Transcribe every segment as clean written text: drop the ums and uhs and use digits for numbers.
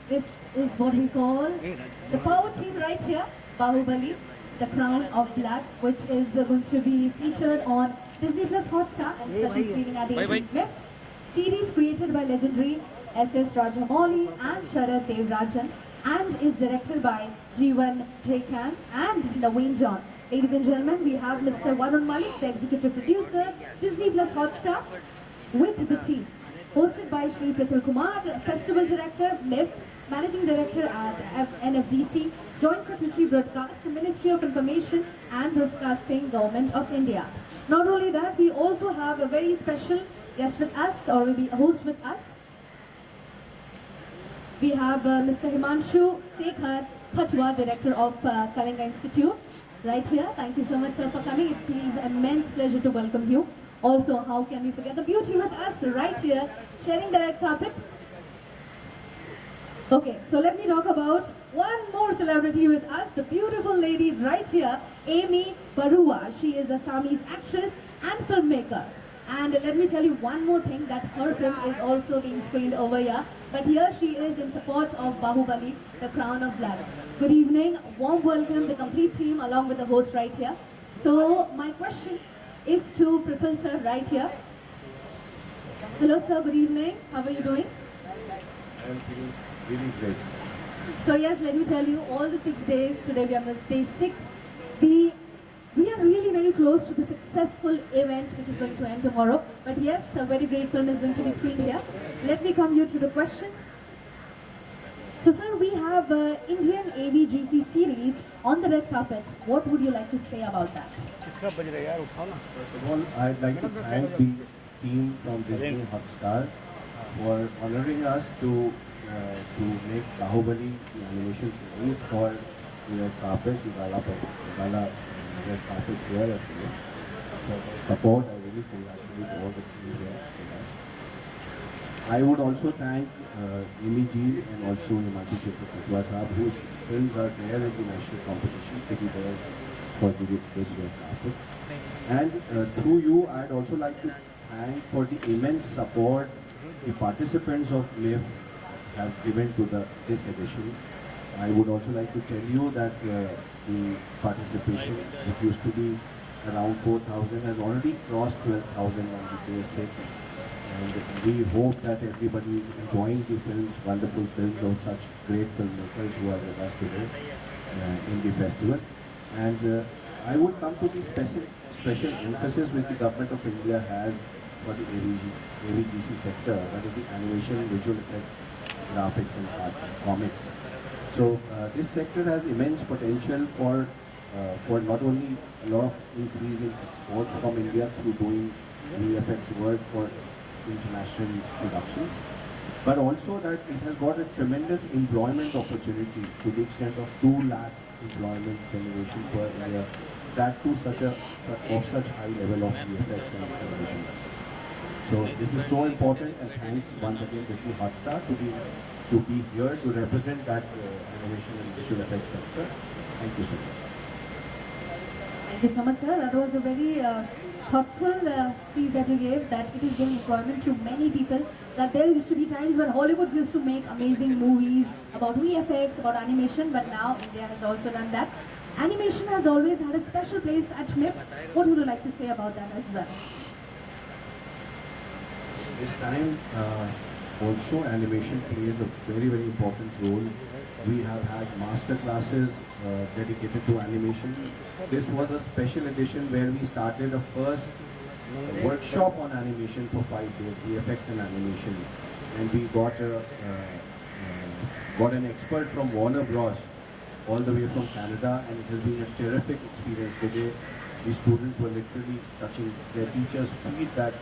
This is what we call the power team right here, Bahubali, the Crown of Blood, which is going to be featured on Disney Plus Hotstar and special screening at the 18th Feb. Series created by legendary S.S. Rajamouli and Sharad Devarajan and is directed by Jeevan Jakan and Naveen John. Ladies and gentlemen, we have Mr. Varun Malik, the executive producer, Disney Plus Hotstar, with the team. Hosted by Shri Prithul Kumar, Festival Director, MIF, Managing Director at NFDC, Joint Secretary Broadcast, Ministry of Information and Broadcasting, Government of India. Not only that, we also have a very special guest with us, or will be a host with us. We have Mr. Himanshu Sekhar Khatwa, Director of Kalinga Institute, right here. Thank you so much, sir, for coming. It feels immense pleasure to welcome you. Also, how can we forget the beauty with us right here, sharing the red carpet. Okay, so let me talk about one more celebrity with us, the beautiful lady right here, Amy Barua. She is a Assamese actress and filmmaker. And let me tell you one more thing, that her film is also being screened over here. But here she is in support of Bahubali, the Crown of Blood. Good evening, warm welcome, the complete team along with the host right here. So my question is to Prithul sir right here. Hello sir, good evening. How are you doing? I am feeling really great. So yes, let me tell you, all the 6 days, today we are on day 6, we are really very close to the successful event which is going to end tomorrow. But yes, a very great film is going to be screened here. Let me come here to the question. So sir, we have Indian AVGC series on the red carpet. What would you like to say about that? First of all, I'd like to thank the team from Disney Hotstar for honoring us to make Bahubali, the animation series, for the red carpet, the gala red carpet here at the for the support. I really congratulate all the team here with us. I would also thank Amy Ji and also Himanshu Sekhar Khatwa, whose films are there in the national competition to be there for this red carpet. And through you, I'd also like to thank for the immense support the participants of MIF have given to this edition. I would also like to tell you that the participation, it used to be around 4,000, has already crossed 12,000 on the day 6. And we hope that everybody is enjoying the films, wonderful films of such great filmmakers who are with us today in the festival. And I would come to the special emphasis which the Government of India has for the AVGC sector, that is the animation, visual effects, graphics and art, comics. So this sector has immense potential for not only a lot of increase in exports from India through doing VFX work for international productions, but also that it has got a tremendous employment opportunity to the extent of 2 lakh employment generation per year, that to such high level of VFX and animation. So this is so important, and thanks once again Disney Hotstar to be here to represent that animation and visual effects sector. Thank you so much. Thank you so much, sir. That was a very thoughtful speech that you gave, that it is giving employment to many people. That there used to be times when Hollywood used to make amazing movies about VFX, about animation, but now India has also done that. Animation has always had a special place at MIF. What would you like to say about that as well? This time also animation plays a very, very important role. We have had master classes dedicated to animation. This was a special edition where we started a first workshop on animation for 5 days, VFX and animation. And we got an expert from Warner Bros. All the way from Canada, and it has been a terrific experience today. The students were literally touching their teachers' feet, that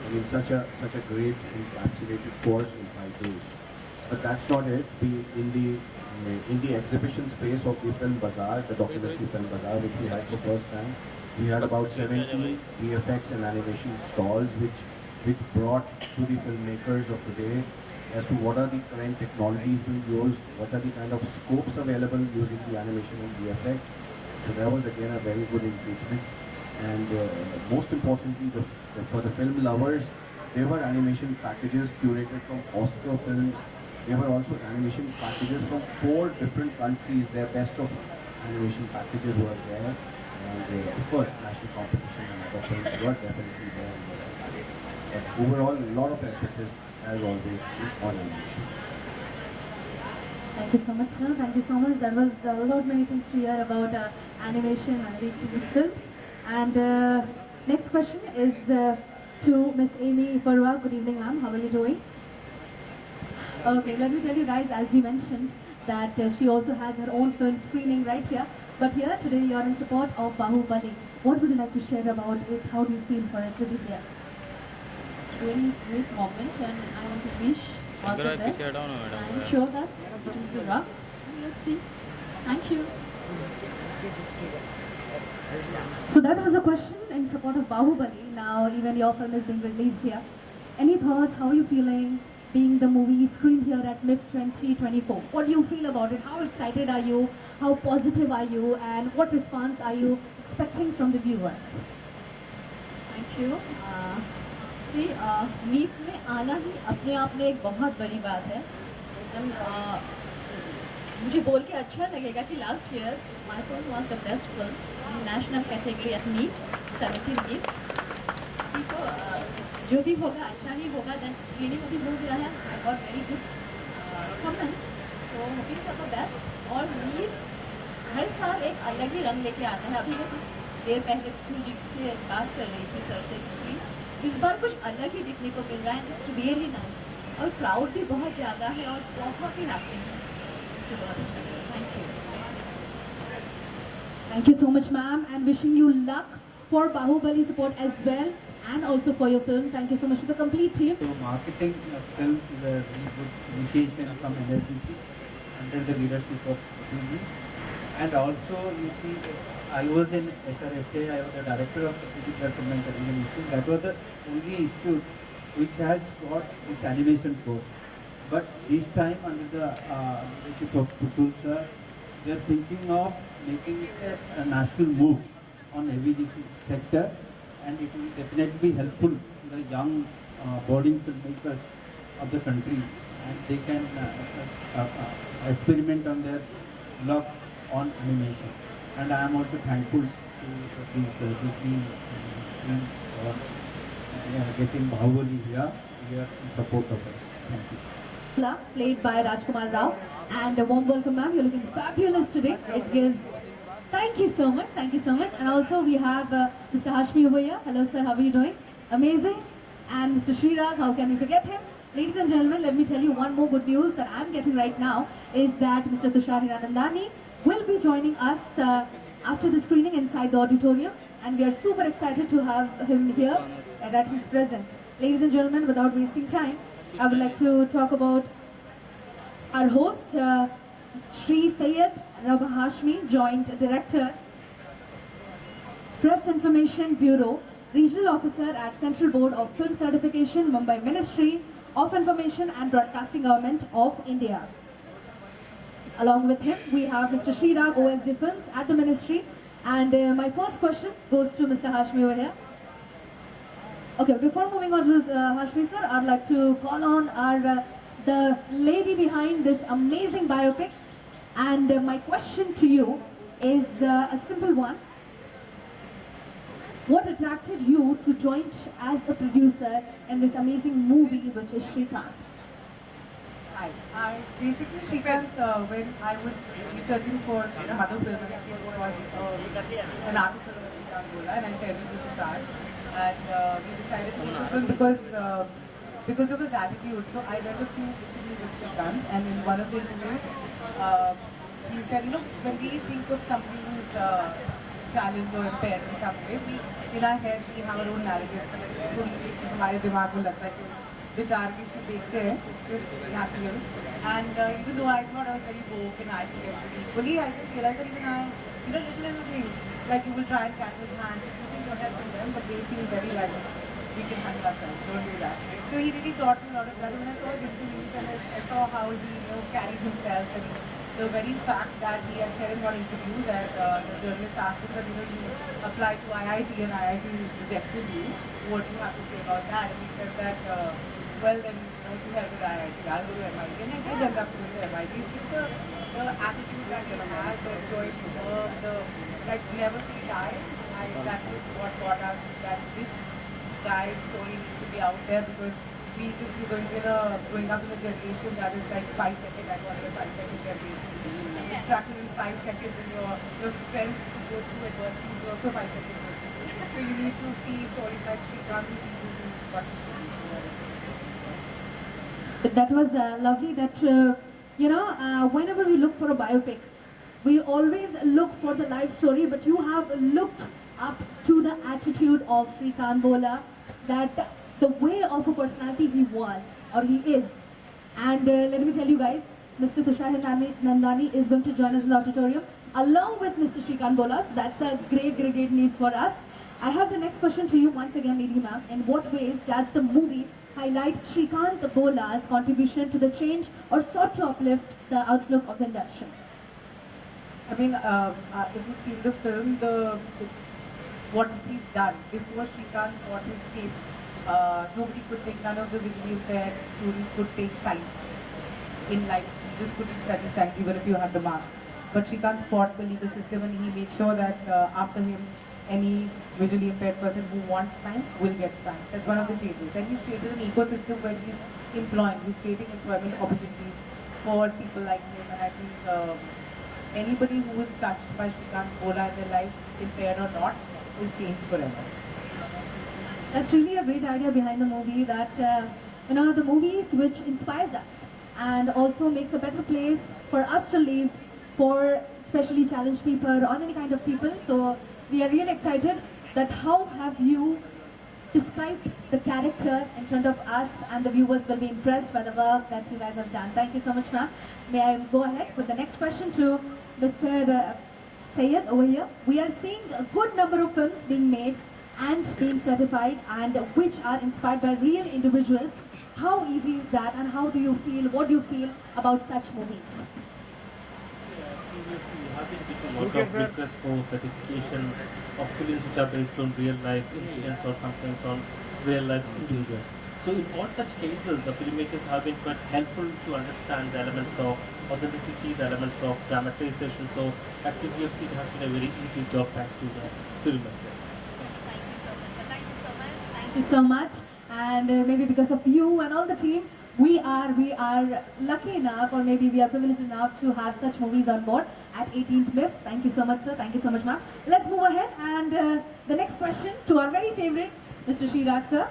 I mean, such a great encapsulated course in 5 days. But that's not it. In the exhibition space of the Film Bazaar, the documentary Film Bazaar, which we had for the first time, we had about 17 VFX and animation stalls, which brought to the filmmakers of today as to what are the current technologies being used, what are the kind of scopes available using the animation and VFX. So that was again a very good engagement. And most importantly, for the film lovers, there were animation packages curated from Oscar films There were also animation packages from 4 different countries. Their best of animation packages were there. And of course, national competition and other films were definitely there in this year. But overall, a lot of emphasis, as always, on animation. Thank you so much, sir. Thank you so much. There was a lot many things to hear about animation and animation films. And next question is to Miss Amy Barua. Good evening, ma'am. How are you doing? Okay, let me tell you guys, as we mentioned, that she also has her own film screening right here. But here today you are in support of Bahubali. What would you like to share about it? How do you feel for it to be here? Really great moment, and I want to wish all the best. I'm sure that it will be rough. Let's see. Thank you. So that was a question in support of Bahubali. Now even your film is being released here. Any thoughts? How are you feeling being the movie screened here at MIP 2024? What do you feel about it? How excited are you? How positive are you? And what response are you expecting from the viewers? Thank you. See, meet में आना ही अपने आप में एक बहुत बड़ी बात है. And मुझे बोल के अच्छा लगेगा कि last year my film was the best film in national category at meet 17 meet. तो जो भी होगा अच्छा ही होगा. Then screening अभी हो गया है. I got very good comments. So hoping for the best. और मीट हर साल एक अलग ही रंग लेके आता है. अभी मैं कुछ देर पहले जी से बात कर रही थी सर से कि इस बार कुछ अलग ही दिखने को मिल रहा है. It's really nice. और क्राउड भी बहुत ज़्यादा है और बहुत ही हैप्पी है. मुझे बहुत अच्छा लगा. Thank you. Thank you so much, ma'am, and wishing you luck for Bahubali support as well, and also for your film. Thank you so much to the complete team. So marketing films is a very good initiation from NLPC under the leadership of PG. And also you see, I was in SRFA, I was the director of the PG Development Television Institute. That was the only institute which has got this animation course. But this time under the leadership of Putul sir, they are thinking of making a national move on AVGC sector, and it will definitely be helpful to the young budding filmmakers of the country, and they can experiment on their luck on animation. And I am also thankful to this Disney team for getting Bahubali here in support of it. Thank you. Played by Rajkumar Rao, and a warm welcome, ma'am. You're looking fabulous today. It gives. Thank you so much. Thank you so much. And also we have Mr. Hashmi over here. Hello, sir. How are you doing? Amazing. And Mr. Srirag, how can we forget him? Ladies and gentlemen, let me tell you one more good news that I'm getting right now is that Mr. Tushar Hiranandani will be joining us after the screening inside the auditorium, and we are super excited to have him here and at his presence. Ladies and gentlemen, without wasting time, I would like to talk about our host, Shri Syed Rabah Hashmi, Joint Director, Press Information Bureau, Regional Officer at Central Board of Film Certification, Mumbai Ministry of Information and Broadcasting Government of India. Along with him, we have Mr. Srirag, OSD Films at the Ministry. And my first question goes to Mr. Hashmi over here. Okay, before moving on to Hashmi sir, I'd like to call on our the lady behind this amazing biopic. And my question to you is a simple one. What attracted you to join as a producer in this amazing movie, which is Shrikant? I basically Shrikant, when I was researching for another film, it was an article in Angola, and I shared it with Tushar, and we decided to make a film because of his attitude. So I read a few interviews of Shrikant, and in one of the interviews, he said, when we think of somebody who's challenged or impaired in some way, in our head we have our own narrative. हमारे दिमाग में लगता है कि विचार की से देखते हैं, it's just natural. And even though I thought I was very woke and I did everything equally, I didn't realize that even I, little things, like you will try and catch his hand, you think you're helping them, but they feel very like, we can handle ourselves, don't do that. So he really taught me a lot of that. When I saw his interviews and I saw how he carries himself, and the very fact that he had said in one interview that the journalist asked him that you applied to IIT and IIT rejected you, what do you have to say about that? And he said that well then to help with IIT, I'll go to MIT, and I did end up going to MIT. It's just the attitude that you have, the joy to work, the like never feel tired. That is what got us that this guy's story needs to be out there, because we just be growing up in a generation that is like 5 second, I call it a 5 second generation. Distracted in 5 seconds, and your strength to go through adversity is also 5 seconds. So you need to see stories like Shrikant who teaches you what to see. That was lovely. That whenever we look for a biopic, we always look for the life story, but you have looked up to the attitude of Shrikant Bola, that the way of a personality he was or he is. And let me tell you guys, Mr. Tushar Nandani is going to join us in the auditorium along with Mr. Shrikant Bola. So that's a great news for us. I have the next question to you once again, Nidhi ma'am. In what ways does the movie highlight Shrikant Bola's contribution to the change or sought to uplift the outlook of the industry? I mean, if you've seen the film, it's what he's done. Before Shrikant fought his case, nobody could take, none of the visually impaired students could take science in life. You just couldn't study science even if you had the marks. But Shrikant fought the legal system, and he made sure that after him, any visually impaired person who wants science will get science. That's one of the changes. And he's created an ecosystem where he's creating employment opportunities for people like him. And I think anybody who is touched by Shrikant Bola in their life, impaired or not, is changed forever. That's really a great idea behind the movie, that the movies which inspires us and also makes a better place for us to live, for especially challenged people or any kind of people. So we are really excited that how have you described the character in front of us, and the viewers will be impressed by the work that you guys have done. Thank you so much, ma'am. May I go ahead with the next question to Mr. Sayed over here. We are seeing a good number of films being made and being certified, and which are inspired by real individuals. How easy is that, and how do you feel, what do you feel about such movies? Seriously, we have been getting a lot of requests for certification of films which are based on real life incidents or sometimes on real life individuals. So in all such cases, the filmmakers have been quite helpful to understand the elements of authenticity, the elements of dramatization. So at CBFC it has been a very easy job thanks to the filmmakers. Thank you so much. And maybe because of you and all the team, we are lucky enough, or maybe we are privileged enough to have such movies on board at 18th MIF. Thank you so much, sir. Thank you so much, ma'am. Let's move ahead. And the next question to our very favorite, Mr. Shriraag, sir.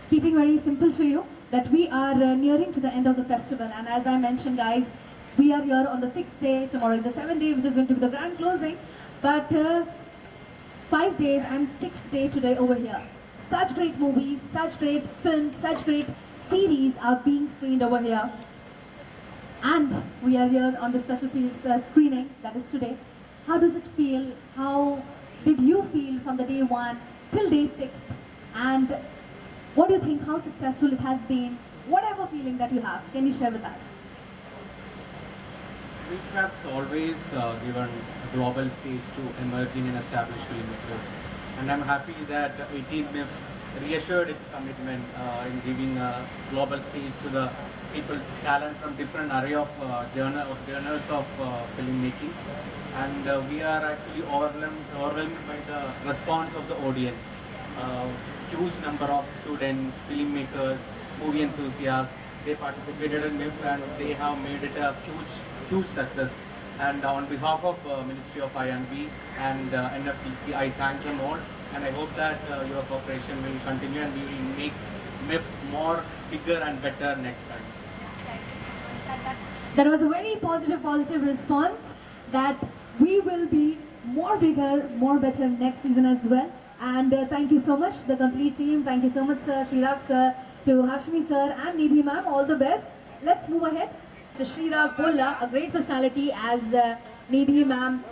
Keeping very simple to you, that we are nearing to the end of the festival. And as I mentioned, guys, we are here on the 6th day, tomorrow is the 7th day, which is going to be the grand closing. But 5 days and 6th day today over here. Such great movies, such great films, such great series are being screened over here. And we are here on the special screening, that is today. How does it feel? How did you feel from the day 1 till day 6? And what do you think, how successful it has been? Whatever feeling that you have, can you share with us? MIF has always given a global stage to emerging and established filmmakers. And I'm happy that 18 MIF reassured its commitment in giving a global stage to the people, talent from different array of genres of filmmaking. And we are actually overwhelmed by the response of the audience. Huge number of students, filmmakers, movie enthusiasts, they participated in MIF and they have made it a huge success. And on behalf of Ministry of I&B and NFDC, I thank them all, and I hope that your cooperation will continue and we will make MIF more bigger and better next time. That was a very positive response, that we will be more bigger, more better next season as well. And thank you so much, the complete team. Thank you so much, sir, Shriraag sir, to Hashmi sir and Nidhi ma'am. All the best. Let's move ahead. So Shriraag Bola, a great personality, as Nidhi ma'am